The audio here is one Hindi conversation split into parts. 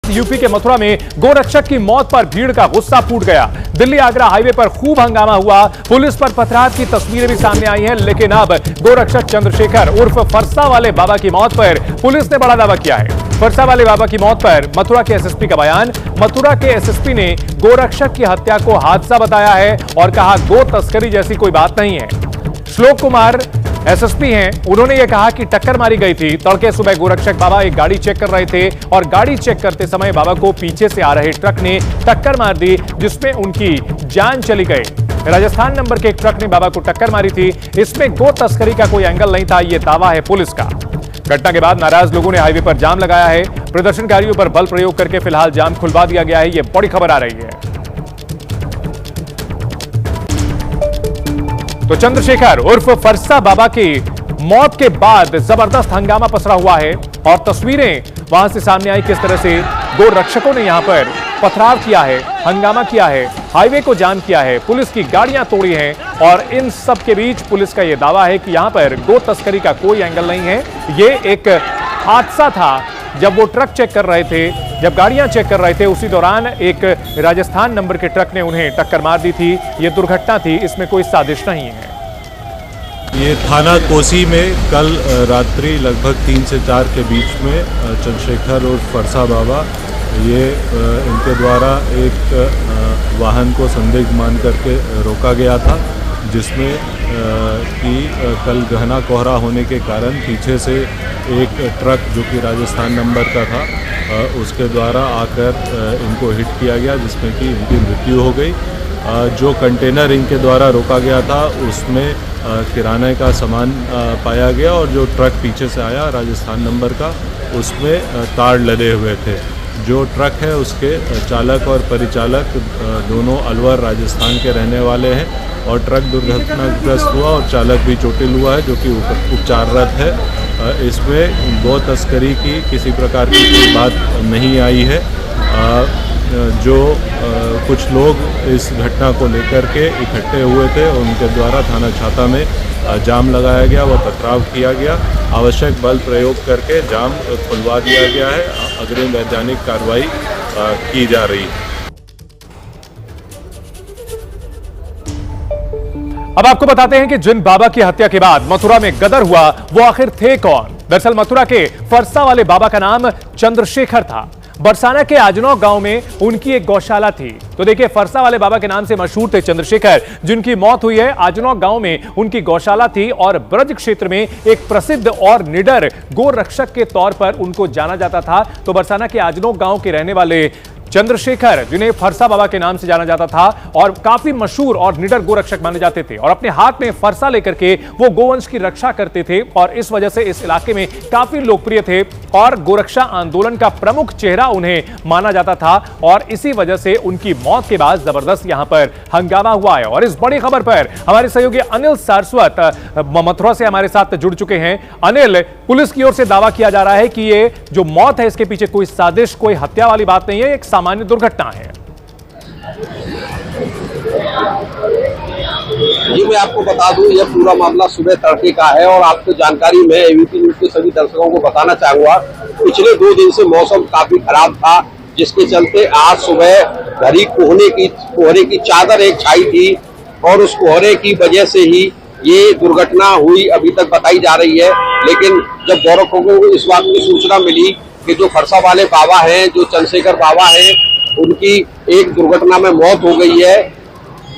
बाद यूपी के मथुरा में गोरक्षक की मौत पर भीड़ का गुस्सा फूट गया। दिल्ली आगरा हाईवे पर खूब हंगामा हुआ। पुलिस पर पथराव की तस्वीरें भी सामने आई हैं, लेकिन अब गोरक्षक चंद्रशेखर उर्फ फरसा वाले बाबा की मौत पर पुलिस ने बड़ा दावा किया है। फरसा वाले बाबा की मौत पर मथुरा के एसएसपी का बयान। मथुरा के एसएसपी ने गोरक्षक की हत्या को हादसा बताया है और कहा गो तस्करी जैसी कोई बात नहीं है। श्लोक कुमार एसएसपी हैं, उन्होंने यह कहा कि टक्कर मारी गई थी। तड़के सुबह गोरक्षक बाबा एक गाड़ी चेक कर रहे थे और गाड़ी चेक करते समय बाबा को पीछे से आ रहे ट्रक ने टक्कर मार दी, जिसमें उनकी जान चली गई। राजस्थान नंबर के एक ट्रक ने बाबा को टक्कर मारी थी। इसमें गो तस्करी का कोई एंगल नहीं था, यह दावा है पुलिस का। घटना के बाद नाराज लोगों ने हाईवे पर जाम लगाया है। प्रदर्शनकारियों पर बल प्रयोग करके फिलहाल जाम खुलवा दिया गया है। यह बड़ी खबर आ रही है। तो चंद्रशेखर उर्फ फरसा बाबा की मौत के बाद जबरदस्त हंगामा पसरा हुआ है और तस्वीरें वहां से सामने आई किस तरह से गोरक्षकों ने यहां पर पथराव किया है, हंगामा किया है, हाईवे को जाम किया है, पुलिस की गाड़ियां तोड़ी हैं और इन सब के बीच पुलिस का यह दावा है कि यहां पर गो तस्करी का कोई एंगल नहीं है। ये एक हादसा था। जब वो ट्रक चेक कर रहे थे, जब गाड़ियां चेक कर रहे थे, उसी दौरान एक राजस्थान नंबर के ट्रक ने उन्हें टक्कर मार दी थी। ये दुर्घटना थी, इसमें कोई साजिश नहीं है। ये थाना कोसी में कल रात्रि लगभग 3 से 4 के बीच में चंद्रशेखर और फरसा बाबा इनके द्वारा एक वाहन को संदिग्ध मान करके रोका गया था, जिसमें कि कल घना कोहरा होने के कारण पीछे से एक ट्रक जो कि राजस्थान नंबर का था उसके द्वारा आकर इनको हिट किया गया, जिसमें कि इनकी मृत्यु हो गई। जो कंटेनर इनके द्वारा रोका गया था उसमें किराने का सामान पाया गया और जो ट्रक पीछे से आया राजस्थान नंबर का उसमें तार लदे हुए थे। जो ट्रक है उसके चालक और परिचालक दोनों अलवर राजस्थान के रहने वाले हैं और ट्रक दुर्घटनाग्रस्त हुआ और चालक भी चोटिल हुआ है, जो कि उपचाररत है। इसमें गो तस्करी की किसी प्रकार की कोई बात नहीं आई है। जो कुछ लोग इस घटना को लेकर के इकट्ठे हुए थे, उनके द्वारा थाना छाता में जाम लगाया गया, वह पथराव किया गया। आवश्यक बल प्रयोग करके जाम खुलवा दिया गया है। अग्रिम वैधानिक कार्रवाई की जा रही है। अब आपको बताते हैं कि जिन बाबा की हत्या के बाद मथुरा में गदर हुआ, वो आखिर थे कौन। दरअसल मथुरा के फरसा वाले बाबा का नाम चंद्रशेखर था। बरसाना के आजनौ गांव में उनकी एक गौशाला थी। तो देखिए, फरसा वाले बाबा के नाम से मशहूर थे चंद्रशेखर, जिनकी मौत हुई है। आजनौ गांव में उनकी गौशाला थी और ब्रज क्षेत्र में एक प्रसिद्ध और निडर गोरक्षक के तौर पर उनको जाना जाता था। तो बरसाना के आजनौ गांव के रहने वाले चंद्रशेखर, जिन्हें फरसा बाबा के नाम से जाना जाता था और काफी मशहूर और निडर गोरक्षक माने जाते थे और अपने हाथ में फरसा लेकर के वो गोवंश की रक्षा करते थे और इस वजह से इस इलाके में काफी लोकप्रिय थे और गोरक्षा आंदोलन का प्रमुख चेहरा उन्हें माना जाता था। और इसी वजह से उनकी मौत के बाद जबरदस्त यहां पर हंगामा हुआ है। और इस बड़ी खबर पर हमारे सहयोगी अनिल सारस्वत मथुरा से हमारे साथ जुड़ चुके हैं। अनिल, पुलिस की ओर से दावा किया जा रहा है कि ये जो मौत है इसके पीछे कोई साजिश, कोई हत्या वाली बात नहीं है, एक सामान्य दुर्घटना है। जी, मैं आपको बता दूं, यह पूरा मामला सुबह तड़के का है और आपको जानकारी में एबीपी न्यूज के सभी दर्शकों को बताना चाहूंगा। पिछले 2 दिन से मौसम काफी खराब था, जिसके चलते आज सुबह घनी कोहरे की चादर एक छाई थी और उस कोहरे की वजह से ही ये दुर्घटना हुई अभी तक बताई जा रही है। लेकिन जब गोरखों को इस बात की सूचना मिली कि जो फरसा वाले बाबा हैं, जो चंद्रशेखर बाबा हैं, उनकी एक दुर्घटना में मौत हो गई है।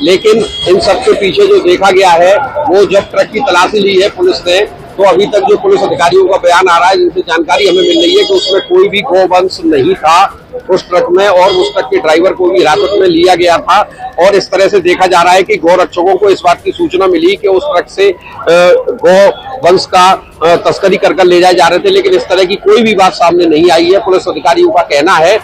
लेकिन इन सबके पीछे जो देखा गया है, वो जब ट्रक की तलाशी ली है पुलिस ने, तो अभी तक जो पुलिस अधिकारियों का बयान आ रहा है, जिनसे जानकारी हमें मिल रही है कि उसमें कोई भी गोवंश नहीं था उस ट्रक में और उस ट्रक के ड्राइवर को भी हिरासत में लिया गया था। और इस तरह से देखा जा रहा है कि गौरक्षकों को इस बात की सूचना मिली कि उस ट्रक से गोवंश का तस्करी कर ले जाए जा रहे थे, लेकिन इस तरह की कोई भी बात सामने नहीं आई है। पुलिस अधिकारियों का कहना है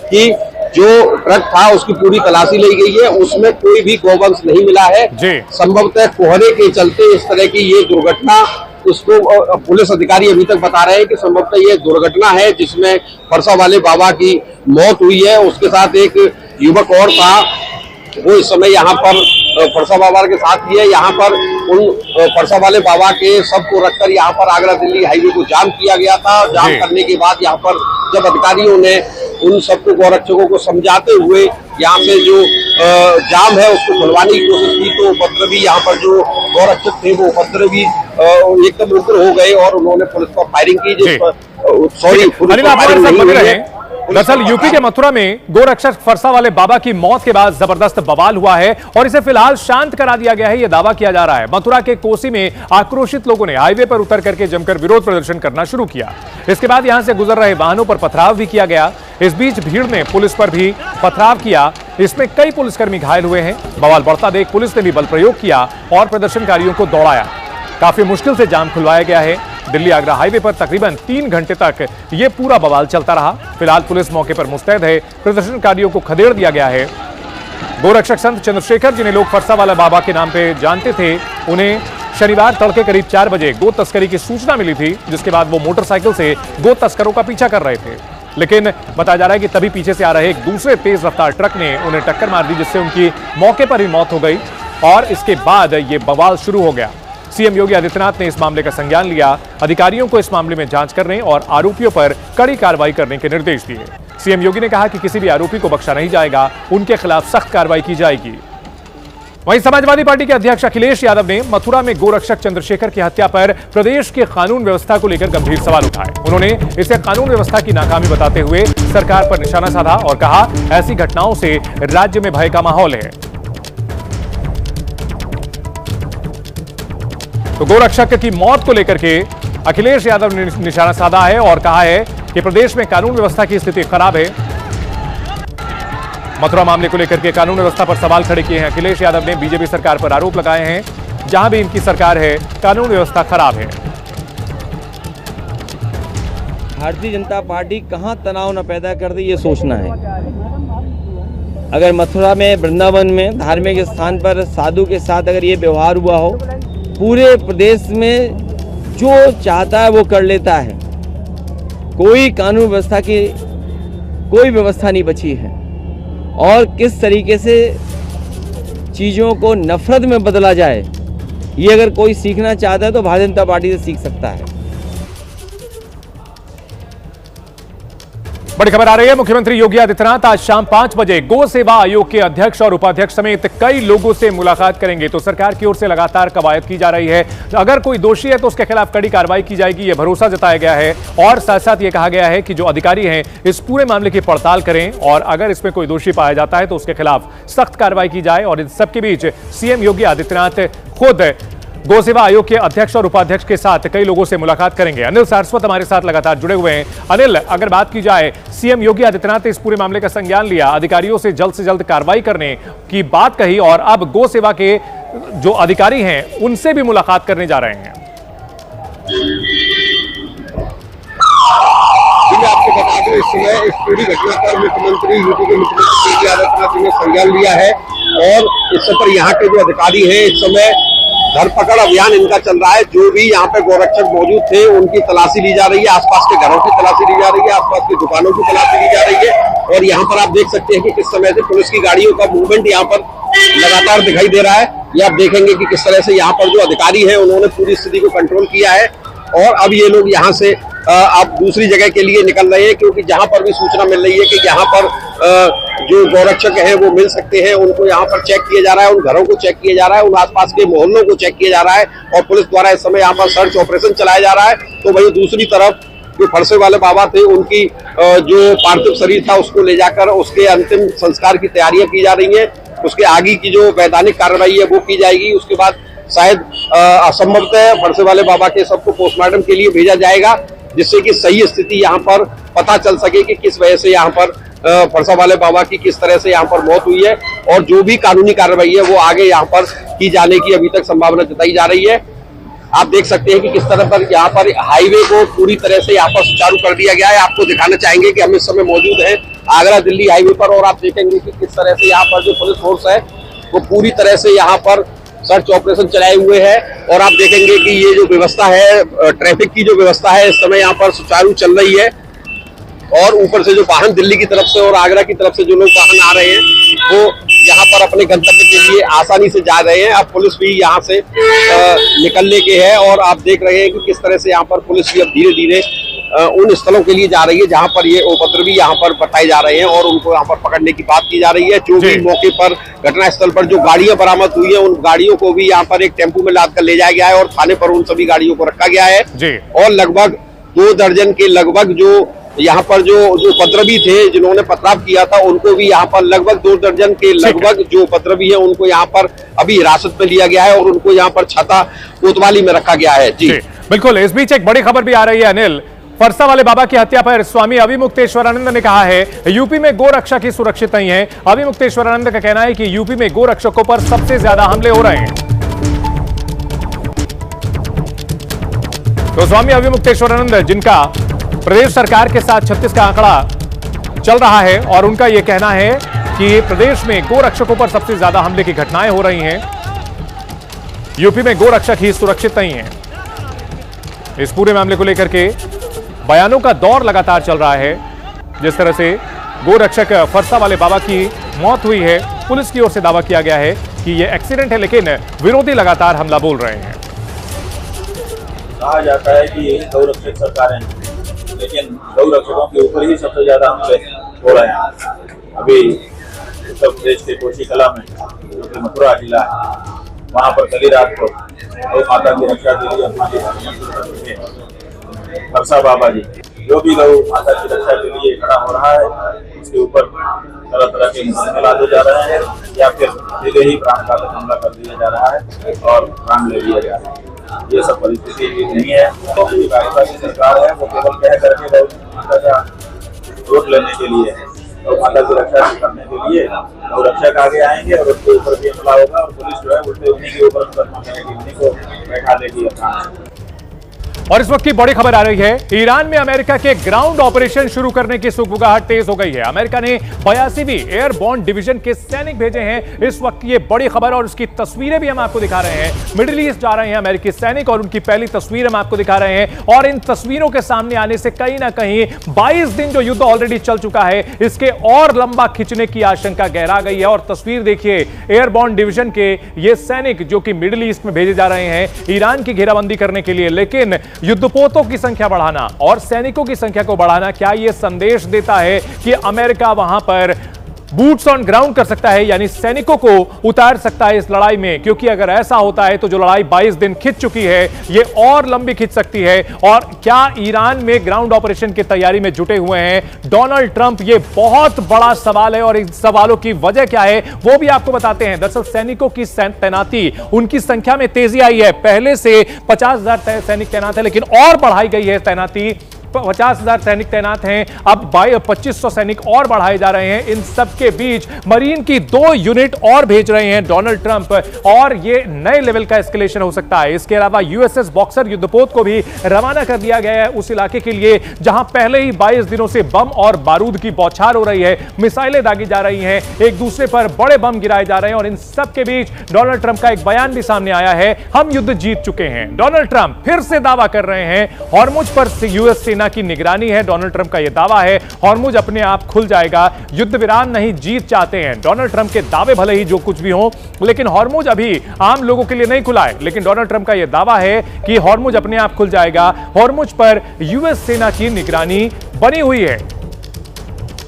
कि जो ट्रक था उसकी पूरी तलाशी ली गई है, उसमें कोई भी गोवंश नहीं मिला है। संभवतः कोहरे के चलते इस तरह की ये दुर्घटना, उसको पुलिस अधिकारी अभी तक बता रहे हैं कि संभवतः ये दुर्घटना है जिसमें फरसा वाले बाबा की मौत हुई है। उसके साथ एक युवक और था, वो इस समय यहाँ पर फरसा बाबा के साथ ही है। यहाँ पर उन फरसा वाले बाबा के शव को रखकर यहाँ पर आगरा दिल्ली हाईवे को जाम किया गया था। जाम करने के बाद यहाँ पर जब अधिकारियों ने उन सबको गौरक्षकों को समझाते हुए यहाँ पे जो जाम है उसको खुलवाने की कोशिश की तो उपद्रवी यहाँ पर जो गौरक्षक थे वो उपद्रवी एकदम उग्र हो गए और उन्होंने पुलिस पर फायरिंग की, जिस पर सॉरी अनिल आप हमारे साथ बने रहे। दरअसल यूपी के मथुरा में गोरक्षक फरसा वाले बाबा की मौत के बाद जबरदस्त बवाल हुआ है और इसे फिलहाल शांत करा दिया गया है, यह दावा किया जा रहा है। मथुरा के कोसी में आक्रोशित लोगों ने हाईवे पर उतर करके जमकर विरोध प्रदर्शन करना शुरू किया। इसके बाद यहां से गुजर रहे वाहनों पर पथराव भी किया गया। इस बीच भीड़ ने पुलिस पर भी पथराव किया, इसमें कई पुलिसकर्मी घायल हुए हैं। बवाल बढ़ता देख पुलिस ने भी बल प्रयोग किया और प्रदर्शनकारियों को दौड़ाया। काफी मुश्किल से जाम खुलवाया गया है। दिल्ली आगरा हाईवे पर तकरीबन 3 घंटे तक यह पूरा बवाल चलता रहा। फिलहाल पुलिस मौके पर मुस्तैद है, प्रदर्शनकारियों को खदेड़ दिया गया है। गोरक्षक संत चंद्रशेखर, जिन्हें लोग फरसा वाला बाबा के नाम पे जानते थे, उन्हें शनिवार तड़के करीब 4 बजे गो तस्करी की सूचना मिली थी, जिसके बाद वो मोटरसाइकिल से गो तस्करों का पीछा कर रहे थे। लेकिन बताया जा रहा है कि तभी पीछे से आ रहे एक दूसरे तेज रफ्तार ट्रक ने उन्हें टक्कर मार दी, जिससे उनकी मौके पर ही मौत हो गई और इसके बाद ये बवाल शुरू हो गया। सीएम योगी आदित्यनाथ ने इस मामले का संज्ञान लिया, अधिकारियों को इस मामले में जांच करने और आरोपियों पर कड़ी कार्रवाई करने के निर्देश दिए। सीएम योगी ने कहा कि किसी भी आरोपी को बख्शा नहीं जाएगा, उनके खिलाफ सख्त कार्रवाई की जाएगी। वहीं समाजवादी पार्टी के अध्यक्ष अखिलेश यादव ने मथुरा में गोरक्षक चंद्रशेखर की हत्या पर प्रदेश की कानून व्यवस्था को लेकर गंभीर सवाल उठाए। उन्होंने इसे कानून व्यवस्था की नाकामी बताते हुए सरकार पर निशाना साधा और कहा, ऐसी घटनाओं से राज्य में भय का माहौल है। तो गोरक्षक की मौत को लेकर के अखिलेश यादव ने निशाना साधा है और कहा है कि प्रदेश में कानून व्यवस्था की स्थिति खराब है। मथुरा मामले को लेकर के कानून व्यवस्था पर सवाल खड़े किए हैं अखिलेश यादव ने। बीजेपी सरकार पर आरोप लगाए हैं, जहां भी इनकी सरकार है कानून व्यवस्था खराब है। भारतीय जनता पार्टी कहां तनाव न पैदा कर दी, ये सोचना है। अगर मथुरा में, वृंदावन में, धार्मिक स्थान पर साधु के साथ अगर ये व्यवहार हुआ हो, पूरे प्रदेश में जो चाहता है वो कर लेता है। कोई कानून व्यवस्था की कोई व्यवस्था नहीं बची है और किस तरीके से चीज़ों को नफरत में बदला जाए, ये अगर कोई सीखना चाहता है तो भारतीय जनता पार्टी से सीख सकता है। बड़ी खबर आ रही है। मुख्यमंत्री योगी आदित्यनाथ आज शाम 5 बजे गो सेवा आयोग के अध्यक्ष और उपाध्यक्ष समेत कई लोगों से मुलाकात करेंगे। तो सरकार की ओर से लगातार कवायद की जा रही है, अगर कोई दोषी है तो उसके खिलाफ कड़ी कार्रवाई की जाएगी, यह भरोसा जताया गया है। और साथ साथ ये कहा गया है कि जो अधिकारी हैं इस पूरे मामले की पड़ताल करें और अगर इसमें कोई दोषी पाया जाता है तो उसके खिलाफ सख्त कार्रवाई की जाए। और इन सबके बीच सीएम योगी आदित्यनाथ खुद गो सेवा आयोग के अध्यक्ष और उपाध्यक्ष के साथ कई लोगों से मुलाकात करेंगे। अनिल सारस्वत हमारे साथ लगातार जुड़े हुए हैं। अनिल, अगर बात की जाए, सीएम योगी आदित्यनाथ ने इस पूरे मामले का संज्ञान लिया, अधिकारियों से जल्द कार्रवाई करने की बात कही और अब गो सेवा के जो अधिकारी हैं उनसे भी मुलाकात करने जा रहे हैं। आपको बता दें, इस समय इस पूरी घटना पर मुख्यमंत्री यूपी के मुख्यमंत्री योगी आदित्यनाथ ने संज्ञान लिया है और इस पर यहाँ के जो अधिकारी हैं इस समय धरपकड़ अभियान इनका चल रहा है। जो भी यहाँ पे गोरक्षक मौजूद थे उनकी तलाशी ली जा रही है, आसपास के घरों की तलाशी ली जा रही है, आसपास की दुकानों की तलाशी ली जा रही है। और यहाँ पर आप देख सकते हैं कि किस समय से पुलिस की गाड़ियों का मूवमेंट यहाँ पर लगातार दिखाई दे रहा है। ये आप देखेंगे कि किस तरह से यहाँ पर जो अधिकारी है उन्होंने पूरी स्थिति को कंट्रोल किया है और अब ये लोग यहाँ से आप दूसरी जगह के लिए निकल रहे हैं, क्योंकि जहां पर भी सूचना मिल रही है कि यहाँ पर जो गोरक्षक हैं वो मिल सकते हैं, उनको यहाँ पर चेक किया जा रहा है, उन घरों को चेक किया जा रहा है, उन आसपास के मोहल्लों को चेक किया जा रहा है और पुलिस द्वारा इस समय यहाँ पर सर्च ऑपरेशन चलाया जा रहा है। तो वही दूसरी तरफ जो फरसे वाले बाबा थे उनकी जो पार्थिव शरीर था उसको ले जाकर उसके अंतिम संस्कार की तैयारियां की जा रही है। उसके आगे की जो वैधानिक कार्रवाई है वो की जाएगी। उसके बाद शायद असंभवतः फरसे वाले बाबा के सबको पोस्टमार्टम के लिए भेजा जाएगा, जिससे कि सही स्थिति यहाँ पर पता चल सके कि किस वजह से यहाँ पर फरसा वाले बाबा की किस तरह से यहाँ पर मौत हुई है और जो भी कानूनी कार्रवाई है वो आगे यहाँ पर की जाने की अभी तक संभावना जताई जा रही है। आप देख सकते हैं कि किस तरह पर यहाँ पर हाईवे को पूरी तरह से यहाँ पर सुचारू कर दिया गया है। आपको दिखाना चाहेंगे कि हम इस समय मौजूद हैं आगरा दिल्ली हाईवे पर और आप देखेंगे कि किस तरह से यहाँ पर जो पुलिस फोर्स है वो पूरी तरह से यहाँ पर सर्च ऑपरेशन चलाए हुए हैं और आप देखेंगे कि ये जो व्यवस्था है, ट्रैफिक की जो व्यवस्था है इस समय यहाँ पर सुचारू चल रही है और ऊपर से जो वाहन दिल्ली की तरफ से और आगरा की तरफ से जो लोग वाहन आ रहे हैं वो यहाँ पर अपने गंतव्य के लिए आसानी से जा रहे हैं। अब पुलिस भी यहाँ से निकलने के है और आप देख रहे हैं कि किस तरह से यहाँ पर पुलिस भी अब धीरे धीरे उन स्थलों के लिए जा रही है जहां पर ये उपद्रवी यहाँ पर बताए जा रहे हैं और उनको यहाँ पर पकड़ने की बात की जा रही है। जो भी मौके पर घटनास्थल पर जो गाड़ियां बरामद हुई है उन गाड़ियों को भी यहाँ पर एक टेम्पो में लाद कर ले जाया गया है और थाने पर उन सभी गाड़ियों को रखा गया है। और लगभग 2 दर्जन के लगभग जो यहाँ पर जो उपद्रवी थे जिन्होंने पथराव किया था उनको भी यहाँ पर लगभग 2 दर्जन के लगभग जो उपद्रवी है उनको यहाँ पर अभी हिरासत में लिया गया है और उनको यहाँ पर छाता कोतवाली में रखा गया है। जी बिल्कुल। इस बीच एक बड़ी खबर भी आ रही है अनिल, फरसा वाले बाबा की हत्या पर स्वामी अविमुक्तेश्वरानंद ने कहा है यूपी में गोरक्षा की सुरक्षित नहीं है। अविमुक्तेश्वरानंद का कहना है कि यूपी में गोरक्षकों पर सबसे ज्यादा हमले हो रहे हैं। तो स्वामी अविमुक्तेश्वरानंद जिनका प्रदेश सरकार के साथ 36 का आंकड़ा चल रहा है और उनका यह कहना है कि प्रदेश में गोरक्षकों पर सबसे ज्यादा हमले की घटनाएं हो रही हैं। यूपी में गोरक्षक ही सुरक्षित नहीं है। इस पूरे मामले को लेकर के बयानों का दौर लगातार चल रहा है। जिस तरह से गोरक्षक फरसा वाले बाबा की मौत हुई है, पुलिस की ओर से दावा किया गया है कि यह एक्सीडेंट है, लेकिन विरोधी लगातार हमला बोल रहे हैं। कहा जाता है कि गौरक्षक सरकारें, लेकिन गौरक्षकों के ऊपर ही सबसे ज्यादा हमले हो रहे हैं। अभी उत्तर प्रदेश के कोसी कला में जो कि मथुरा जिला है, वहाँ पर कल रात को गौ माता की रक्षा के लिए हमारे फरसा बाबा जी जो भी गौ माता की रक्षा के लिए खड़ा हो रहा है उसके ऊपर तरह तरह के मुकदमे लादे जा रहे हैं या फिर सीधे ही प्राण घातक हमला कर दिया जा रहा है और प्राण ले लिया जा रहा है। ये सब परिस्थिति नहीं है। तो भाजपा की सरकार है वो केवल कह करके गौ माता का वोट लेने के लिए, गौ माता की रक्षा करने के लिए गौ रक्षक आगे आएंगे और उसके ऊपर भी हमला होगा और पुलिस जो है उल्टे उन्हीं के ऊपर उन्हीं को बैठा लेगी। और इस वक्त की बड़ी खबर आ रही है, ईरान में अमेरिका के ग्राउंड ऑपरेशन शुरू करने की सुगबुगाहट तेज हो गई है। अमेरिका ने 82वीं एयरबोर्न डिवीजन के सैनिक भेजे हैं। इस वक्त ये बड़ी खबर और उसकी तस्वीरें भी हम आपको दिखा रहे हैं। मिडिल ईस्ट जा रहे हैं अमेरिकी सैनिक और उनकी पहली तस्वीर हम आपको दिखा रहे हैं। और इन तस्वीरों के सामने आने से कहीं ना कहीं 22 दिन जो युद्ध ऑलरेडी चल चुका है इसके और लंबा खिंचने की आशंका गहरा गई है। और तस्वीर देखिए, एयरबोर्न डिवीजन के ये सैनिक जो कि मिडिल ईस्ट में भेजे जा रहे हैं ईरान की घेराबंदी करने के लिए। लेकिन युद्धपोतों की संख्या बढ़ाना और सैनिकों की संख्या को बढ़ाना, क्या यह संदेश देता है कि अमेरिका वहां पर बूट्स ऑन ग्राउंड कर सकता है, यानी सैनिकों को उतार सकता है इस लड़ाई में? क्योंकि अगर ऐसा होता है तो जो लड़ाई 22 दिन खिंच चुकी है ये और लंबी खिंच सकती है। और क्या ईरान में ग्राउंड ऑपरेशन की तैयारी में जुटे हुए हैं डोनाल्ड ट्रंप? ये बहुत बड़ा सवाल है और इन सवालों की वजह क्या है वो भी आपको बताते हैं। दरअसल सैनिकों की तैनाती, उनकी संख्या में तेजी आई है। पहले से 50,000 सैनिक तैनात है, लेकिन और बढ़ाई गई है तैनाती। 50,000 सैनिक तैनात हैं, अब 2500 सैनिक और बढ़ाए जा रहे हैं। इन सबके बीच मरीन की 2 यूनिट और भेज रहे हैं डोनाल्ड ट्रंप और ये नए लेवल का एस्केलेशन हो सकता है। इसके अलावा यूएसएस बॉक्सर युद्धपोत को भी रवाना कर दिया गया है उस इलाके के लिए जहां पहले ही 22 दिनों से बम और बारूद की बौछार हो रही है, मिसाइलें दागी जा रही हैं, एक दूसरे पर बड़े बम गिराए जा रहे हैं। और इन सबके बीच डोनाल्ड ट्रंप का एक बयान भी सामने आया है, हम युद्ध जीत चुके हैं। डोनाल्ड ट्रंप फिर से दावा कर रहे हैं हॉर्मुज पर यूएस सेना की निगरानी है। डोनाल्ड ट्रंप का यह दावा है हॉर्मुज अपने आप खुल जाएगा, युद्ध विराम नहीं, जीत चाहते हैं। डोनाल्ड ट्रंप के दावे भले ही जो कुछ भी हो, लेकिन हॉर्मुज अभी आम लोगों के लिए नहीं खुला है। लेकिन डोनाल्ड ट्रंप का यह दावा है कि हॉर्मुज अपने आप खुल जाएगा, हॉर्मुज पर यूएस सेना की निगरानी बनी हुई है।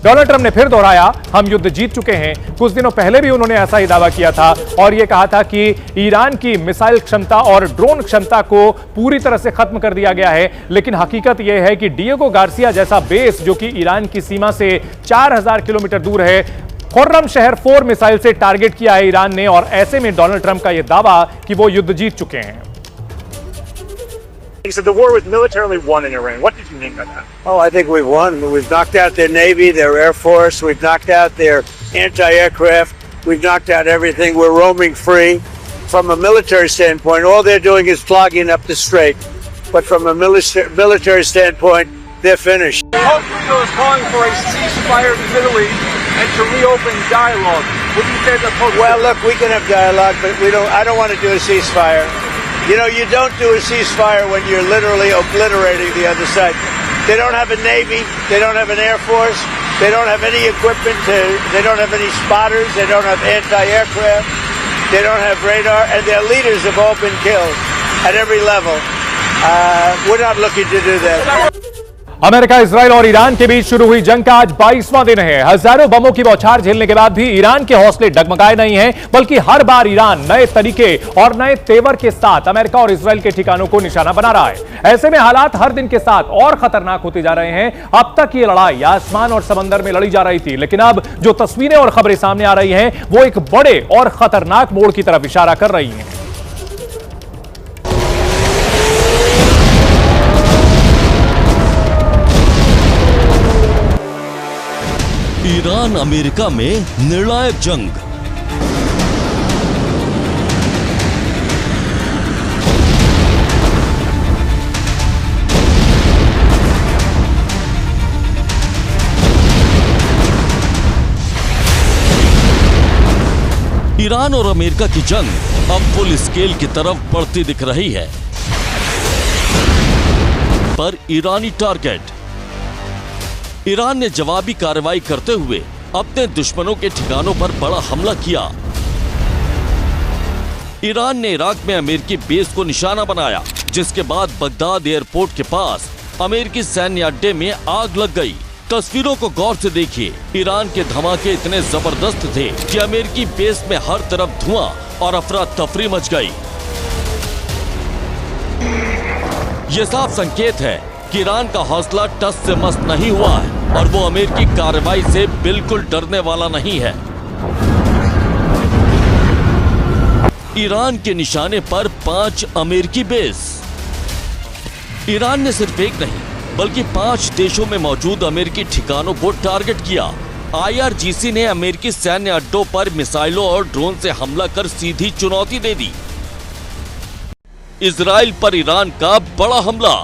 डोनाल्ड ट्रंप ने फिर दोहराया हम युद्ध जीत चुके हैं। कुछ दिनों पहले भी उन्होंने ऐसा ही दावा किया था और यह कहा था कि ईरान की मिसाइल क्षमता और ड्रोन क्षमता को पूरी तरह से खत्म कर दिया गया है। लेकिन हकीकत यह है कि डिएगो गार्सिया जैसा बेस जो कि ईरान की सीमा से 4000 किलोमीटर दूर है, खुर्रम शहर 4 मिसाइल से टारगेट किया है ईरान ने। और ऐसे में डोनाल्ड ट्रंप का यह दावा कि वो युद्ध जीत चुके हैं। He said the war was militarily won in Iran. What did you mean by that? Oh, I think we've won. We've knocked out their Navy, their Air Force. We've knocked out their anti-aircraft. We've knocked out everything. We're roaming free. From a military standpoint, all they're doing is clogging up the strait. But from a military standpoint, they're finished. Hopefully is calling for a ceasefire in the Middle East and to reopen dialogue. What do you say to the Well, look, we can have dialogue, but I don't want to do a ceasefire. You know, you don't do a ceasefire when you're literally obliterating the other side. They don't have a Navy. They don't have an Air Force. They don't have any equipment. They don't have any spotters. They don't have anti-aircraft. They don't have radar. And their leaders have all been killed at every level. We're not looking to do that. America, Israel और ईरान के बीच शुरू हुई जंग का आज 22वां दिन है। हजारों बमों की बौछार झेलने के बाद भी ईरान के हौसले डगमगाए नहीं हैं, बल्कि हर बार ईरान नए तरीके और नए तेवर के साथ अमेरिका और इजराइल के ठिकानों को निशाना बना रहा है। ऐसे में हालात हर दिन के साथ और खतरनाक होते जा रहे हैं। अब तक ये लड़ाई आसमान और समंदर में लड़ी जा रही थी, लेकिन अब जो तस्वीरें और खबरें सामने आ रही हैं, वो एक बड़े और खतरनाक मोड़ की तरफ इशारा कर रही हैं। ईरान अमेरिका में निर्णायक जंग। ईरान और अमेरिका की जंग अब फुल स्केल की तरफ बढ़ती दिख रही है। पर ईरानी टारगेट। ईरान ने जवाबी कार्रवाई करते हुए अपने दुश्मनों के ठिकानों पर बड़ा हमला किया। ईरान ने इराक में अमेरिकी बेस को निशाना बनाया, जिसके बाद बगदाद एयरपोर्ट के पास अमेरिकी सैन्य अड्डे में आग लग गई। तस्वीरों को गौर से देखिए। ईरान के धमाके इतने जबरदस्त थे कि अमेरिकी बेस में हर तरफ धुआं और अफरा तफरी मच गई। ये साफ संकेत है कि ईरान का हौसला टस से मस्त नहीं हुआ है और वो अमेरिकी कार्रवाई से बिल्कुल डरने वाला नहीं है। ईरान के निशाने पर 5 अमेरिकी बेस। ईरान ने सिर्फ एक नहीं बल्कि 5 देशों में मौजूद अमेरिकी ठिकानों को टारगेट किया। IRGC ने अमेरिकी सैन्य अड्डों पर मिसाइलों और ड्रोन से हमला कर सीधी चुनौती दे दी। इजराइल पर ईरान का बड़ा हमला।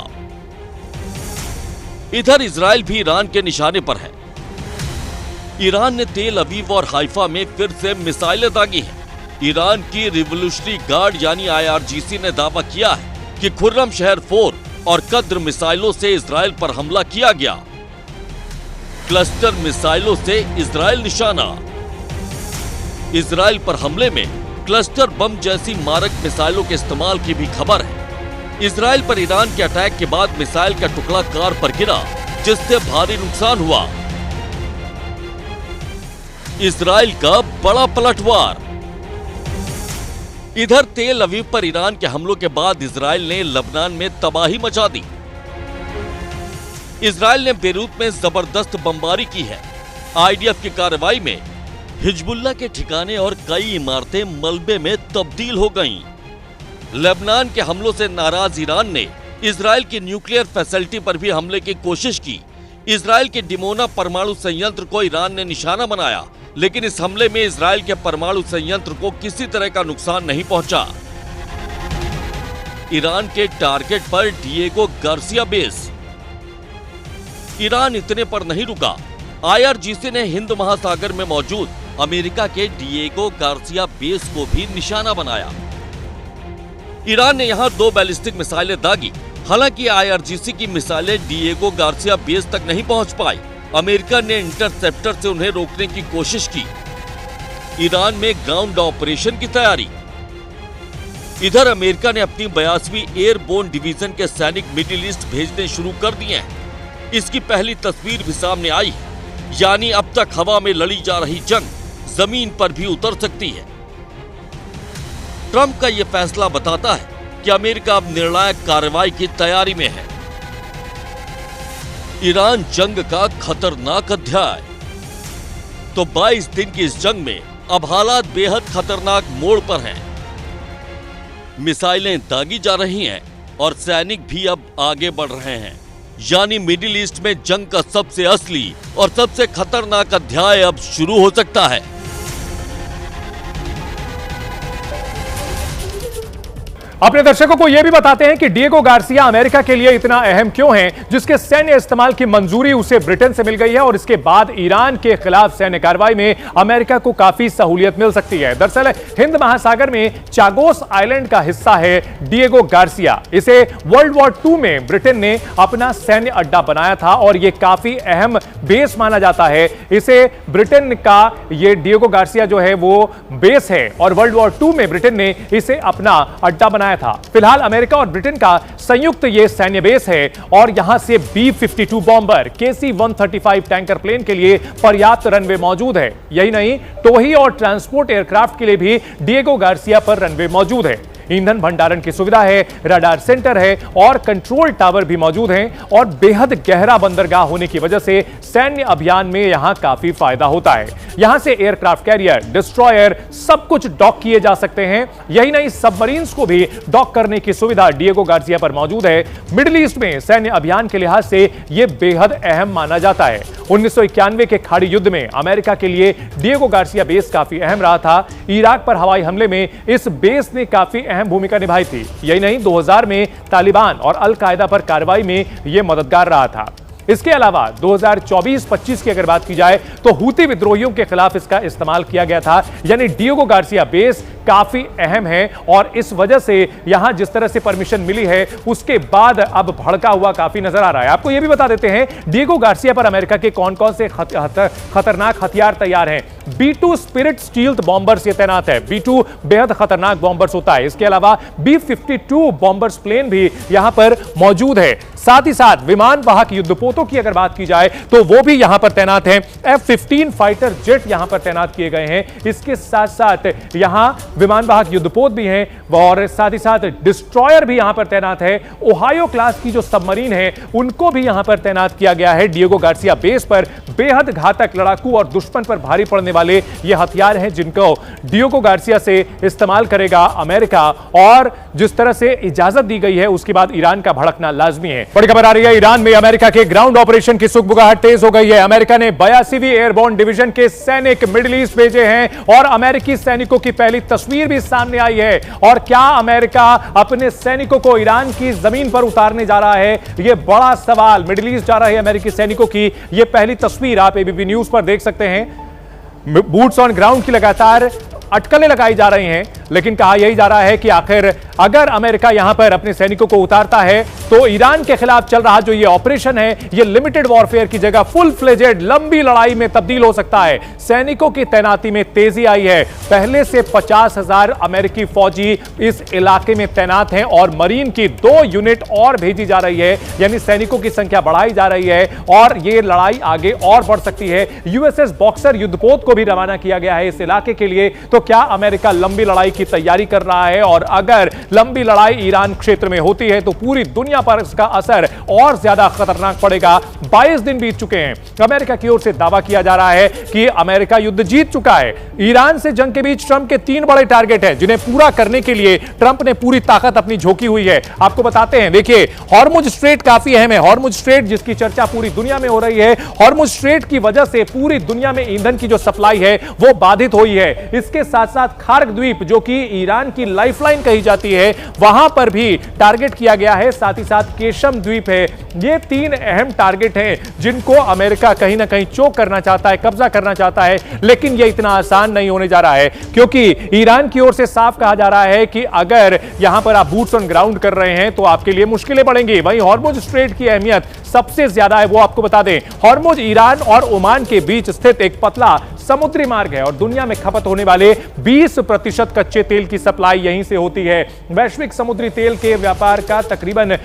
इधर इजराइल भी ईरान के निशाने पर है। ईरान ने तेल अवीव और हाइफा में फिर से मिसाइलें दागी हैं। ईरान की रिवोल्यूशनरी गार्ड यानी IRGC ने दावा किया है कि खुर्रम शहर 4 और कद्र मिसाइलों से इजराइल पर हमला किया गया। क्लस्टर मिसाइलों से इजराइल निशाना। इजराइल पर हमले में क्लस्टर बम जैसी मारक मिसाइलों के इस्तेमाल की भी खबर है। इजराइल पर ईरान के अटैक के बाद मिसाइल का टुकड़ा कार पर गिरा, जिससे भारी नुकसान हुआ। इजराइल का बड़ा पलटवार। इधर तेल अवीव पर ईरान के हमलों के बाद इजराइल ने लबनान में तबाही मचा दी। इजराइल ने बेरूत में जबरदस्त बमबारी की है। IDF की कार्रवाई में हिजबुल्लाह के ठिकाने और कई इमारतें मलबे में तब्दील हो गईं। लेबनान के हमलों से नाराज ईरान ने इजराइल की न्यूक्लियर फैसिलिटी पर भी हमले की कोशिश की। इजराइल के डिमोना परमाणु संयंत्र को ईरान ने निशाना बनाया, लेकिन इस हमले में इजराइल के परमाणु संयंत्र को किसी तरह का नुकसान नहीं पहुंचा। ईरान के टारगेट पर डिएगो गार्सिया बेस। ईरान इतने पर नहीं रुका। IRGC ने हिंद महासागर में मौजूद अमेरिका के डिएगो गार्सिया बेस को भी निशाना बनाया। ईरान ने यहां 2 बैलिस्टिक मिसाइलें दागी। हालांकि IRGC की मिसाइलें डिएगो गार्सिया बेस तक नहीं पहुंच पाई। अमेरिका ने इंटरसेप्टर से उन्हें रोकने की कोशिश की। ईरान में ग्राउंड ऑपरेशन की तैयारी। इधर अमेरिका ने अपनी 82वीं एयरबोर्न डिवीजन के सैनिक मिडिल ईस्ट भेजने शुरू कर दिए हैं। इसकी पहली तस्वीर भी सामने आई है, यानी अब तक हवा में लड़ी जा रही जंग जमीन पर भी उतर सकती है। ट्रंप का यह फैसला बताता है कि अमेरिका अब निर्णायक कार्रवाई की तैयारी में है। ईरान जंग का खतरनाक अध्याय। तो 22 दिन की इस जंग में अब हालात बेहद खतरनाक मोड़ पर हैं। मिसाइलें दागी जा रही हैं और सैनिक भी अब आगे बढ़ रहे हैं, यानी मिडिल ईस्ट में जंग का सबसे असली और सबसे खतरनाक अध्याय अब शुरू हो सकता है। अपने दर्शकों को यह भी बताते हैं कि डिएगो गार्सिया अमेरिका के लिए इतना अहम क्यों है, जिसके सैन्य इस्तेमाल की मंजूरी उसे ब्रिटेन से मिल गई है और इसके बाद ईरान के खिलाफ सैन्य कार्रवाई में अमेरिका को काफी सहूलियत मिल सकती है। दरअसल हिंद महासागर में चागोस आइलैंड का हिस्सा है डिएगो गार्सिया। इसे वर्ल्ड वॉर 2 में ब्रिटेन ने अपना सैन्य अड्डा बनाया था और यह काफी अहम बेस माना जाता है। इसे ब्रिटेन का यह डिएगो गार्सिया जो है वो बेस है और वर्ल्ड वॉर 2 में ब्रिटेन ने इसे अपना अड्डा बनाया बनाया था। फिलहाल अमेरिका और ब्रिटेन का संयुक्त ये सैन्य बेस है और यहां से B-52 bomber, KC-135 tanker plane के लिए पर्याप्त रनवे मौजूद है। यही नहीं, टोही और ट्रांसपोर्ट एयरक्राफ्ट के लिए भी डिएगो गार्सिया पर रनवे मौजूद है। ईंधन भंडारण की सुविधा है, रडार सेंटर है और कंट्रोल टावर भी मौजूद हैं और बेहद गहरा बंदरगाह होने की वजह से सैन्य अभियान में यहां काफी फायदा होता है। यहां से एयरक्राफ्ट कैरियर, डिस्ट्रॉयर सब कुछ डॉक किए जा सकते हैं। यही नहीं, सबमरीन्स को भी डॉक करने की सुविधा डिएगो गार्सिया पर मौजूद है। मिडिल ईस्ट में सैन्य अभियान के लिहाज से यह बेहद अहम माना जाता है। 1991 के खाड़ी युद्ध में अमेरिका के लिए डिएगो गार्सिया बेस काफी अहम रहा था। इराक पर हवाई हमले में इस बेस ने काफी अहम भूमिका निभाई थी। यही नहीं, 2000 में तालिबान और अल कायदा पर कार्रवाई में यह मददगार रहा था। इसके अलावा 2024-25 की अगर बात की जाए तो हूती विद्रोहियों के खिलाफ इसका इस्तेमाल किया गया था। यानी डिएगो गार्सिया बेस काफी अहम है और इस वजह से यहां जिस तरह से परमिशन मिली है उसके बाद अब भड़का हुआ काफी नजर आ रहा है। आपको यह भी बता देते हैं डिएगो गार्सिया पर अमेरिका के कौन कौन से खतरनाक हथियार तैयार हैं। B-2 स्पिरिट स्टील्थ बॉम्बर्स ये तैनात है। B-2 बेहद खतरनाक बॉम्बर्स होता है। इसके अलावा B-52 बॉम्बर्स प्लेन भी यहां पर मौजूद है। साथ ही साथ विमान वाहक युद्धपोतों की अगर बात की जाए तो वो भी यहां पर तैनात हैं। F-15 फाइटर जेट यहां पर तैनात किए गए हैं। इसके साथ साथ यहां विमान वाहक युद्धपोत भी हैं और साथ ही साथ डिस्ट्रॉयर भी यहां पर तैनात है। ओहायो क्लास की जो सबमरीन है उनको भी यहां पर तैनात किया गया है। डिएगो गार्सिया बेस पर बेहद घातक, लड़ाकू और दुश्मन पर भारी पड़ने वाले ये हथियार हैं जिनको डिएगो गार्सिया से इस्तेमाल करेगा अमेरिका। और जिस तरह से इजाजत दी गई है उसके बाद ईरान का भड़कना लाजमी है। बड़ी खबर आ रही है, ईरान में अमेरिका के ग्राउंड ऑपरेशन की सुगबुगाहट तेज हो गई है। अमेरिका ने 82वीं एयरबोर्न डिवीजन के सैनिक मिडिल ईस्ट भेजे हैं और अमेरिकी सैनिकों की पहली तस्वीर भी सामने आई है। और क्या अमेरिका अपने सैनिकों को ईरान की जमीन पर उतारने जा रहा है? यह बड़ा सवाल। मिडिल ईस्ट जा रहे अमेरिकी सैनिकों की यह पहली तस्वीर आप एबीपी न्यूज पर देख सकते हैं। बूट्स ऑन ग्राउंड की लगातार अटकलें लगाई जा रही हैं, लेकिन कहा यही जा रहा है कि आखिर अगर अमेरिका यहां पर अपने सैनिकों को उतारता है तो ईरान के खिलाफ चल रहा जो ये ऑपरेशन है ये लिमिटेड वॉरफेयर की जगह फुल फ्लेजेड लंबी लड़ाई में तब्दील हो सकता है। सैनिकों की तैनाती में तेजी आई है। पहले से 50,000 अमेरिकी फौजी इस इलाके में तैनात हैं और मरीन की 2 यूनिट और भेजी जा रही है। यानी सैनिकों की संख्या बढ़ाई जा रही है और यह लड़ाई आगे और बढ़ सकती है। यूएसएस बॉक्सर युद्धपोत को भी रवाना किया गया है इस इलाके के लिए। तो क्या अमेरिका लंबी लड़ाई की तैयारी कर रहा है? और अगर लंबी लड़ाई ईरान क्षेत्र में होती है तो पूरी दुनिया पर इसका असर और ज्यादा खतरनाक पड़ेगा। 22 दिन बीत चुके हैं। अमेरिका की ओर से दावा किया जा रहा है कि अमेरिका युद्ध जीत चुका है। ईरान से जंग के बीच ट्रंप के 3 बड़े टारगेट हैं जिन्हें पूरा करने के लिए ट्रंप ने पूरी ताकत अपनी झोंकी हुई है। आपको बताते हैं, देखिए, हॉर्मुज स्ट्रेट काफी अहम है। हॉर्मुज स्ट्रेट जिसकी चर्चा पूरी दुनिया में हो रही है। हॉर्मुज स्ट्रेट की वजह से पूरी दुनिया में ईंधन की जो सप्लाई है वो बाधित हुई है। इसके साथ साथ खार्ग द्वीप जो कि ईरान की लाइफलाइन कही जाती है वहां पर भी टारगेट किया गया है। साथ ही साथ केशम द्वीप है। ये 3 अहम टारगेट हैं जिनको अमेरिका कहीं ना कहीं चोक करना चाहता है, कब्जा करना चाहता है। लेकिन यह इतना आसान नहीं होने जा रहा है क्योंकि ईरान की ओर से साफ कहा जा रहा है कि अगर यहां पर आप बूट्स ऑन ग्राउंड कर रहे हैं तो आपके लिए मुश्किलें बढ़ेंगी। वहीं हॉर्मुज स्ट्रेट की अहमियत सबसे ज्यादा है, वो आपको बता दें। हॉर्मुज ईरान और ओमान के बीच स्थित एक पतला समुद्री मार्ग है और दुनिया में खपत होने वाले 20% कच्चे तेल की सप्लाई यहीं से होती है। वैश्विक समुद्री तेल के व्यापार का तकरीबन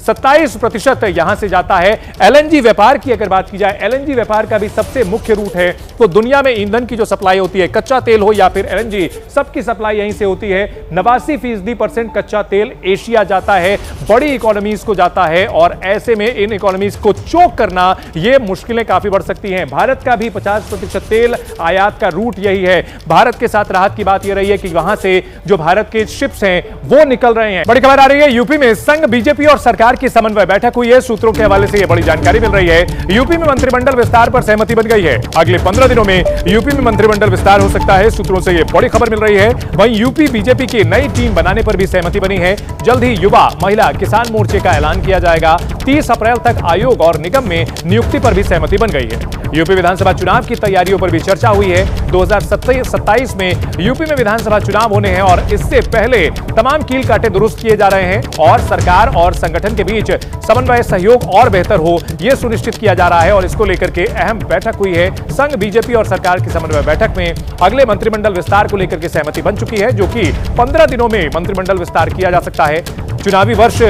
27% यहां से जाता है। एलएनजी व्यापार की अगर बात की जाए, एलएनजी व्यापार का भी सबसे मुख्य रूट है। तो दुनिया में ईंधन की जो सप्लाई होती है, कच्चा तेल हो या फिर एलएनजी, सबकी सप्लाई यहीं से होती है। 89% कच्चा तेल एशिया जाता है, बड़ी इकोनॉमीज को जाता है और ऐसे में इन इकोनॉमीज को चोक करना यह मुश्किलें काफी बढ़ सकती हैं। भारत का भी 50% तेल आयात का रूट यही है। भारत के साथ राहत की बात यह रही है कि वहां से जो भारत के शिप्स हैं वो निकल रहे हैं। बड़ी खबर आ रही है, यूपी में संघ, बीजेपी और सरकार की समन्वय बैठक हुई है। सूत्रों के हवाले से यह बड़ी जानकारी मिल रही है। यूपी में मंत्रिमंडल विस्तार पर सहमति बन गई है। अगले 15 दिनों में यूपी में मंत्रिमंडल विस्तार हो सकता है। सूत्रों से यह बड़ी खबर मिल रही है। वहीं यूपी बीजेपी की नई टीम बनाने पर भी सहमति बनी है। जल्द ही युवा, महिला, किसान मोर्चे का ऐलान किया जाएगा। 30 अप्रैल अप्रैल तक आयोग और निगम में नियुक्ति पर भी सहमति बन गई है। यूपी विधानसभा चुनाव की तैयारियों पर भी चर्चा हुई है। 2027 में यूपी में विधानसभा चुनाव होने हैं और इससे पहले तमाम कील काटे दुरुस्त किए जा रहे हैं और सरकार और संगठन के बीच समन्वय सहयोग और बेहतर हो, यह सुनिश्चित किया जा रहा है और इसको लेकर के अहम बैठक हुई है। संघ, बीजेपी और सरकार की समन्वय बैठक में अगले मंत्रिमंडल विस्तार को लेकर के सहमति बन चुकी है, जो कि 15 दिनों में मंत्रिमंडल विस्तार किया जा सकता है। चुनावी वर्ष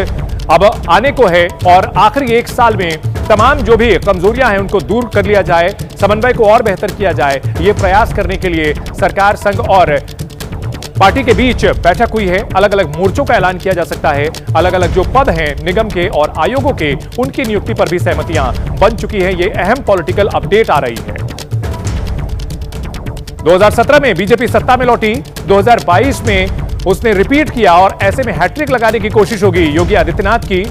अब आने को है और आखिरी एक साल में तमाम जो भी कमजोरियां हैं उनको दूर कर लिया जाए, समन्वय को और बेहतर किया जाए, ये प्रयास करने के लिए सरकार, संघ और पार्टी के बीच बैठक हुई है। अलग अलग मोर्चों का ऐलान किया जा सकता है। अलग अलग जो पद हैं निगम के और आयोगों के, उनकी नियुक्ति पर भी सहमतियां बन चुकी है। ये अहम पॉलिटिकल अपडेट आ रही है। 2017 में बीजेपी सत्ता में लौटी, 2022 में उसने रिपीट किया और ऐसे में हैट्रिक लगाने की कोशिश होगी योगी आदित्यनाथ की।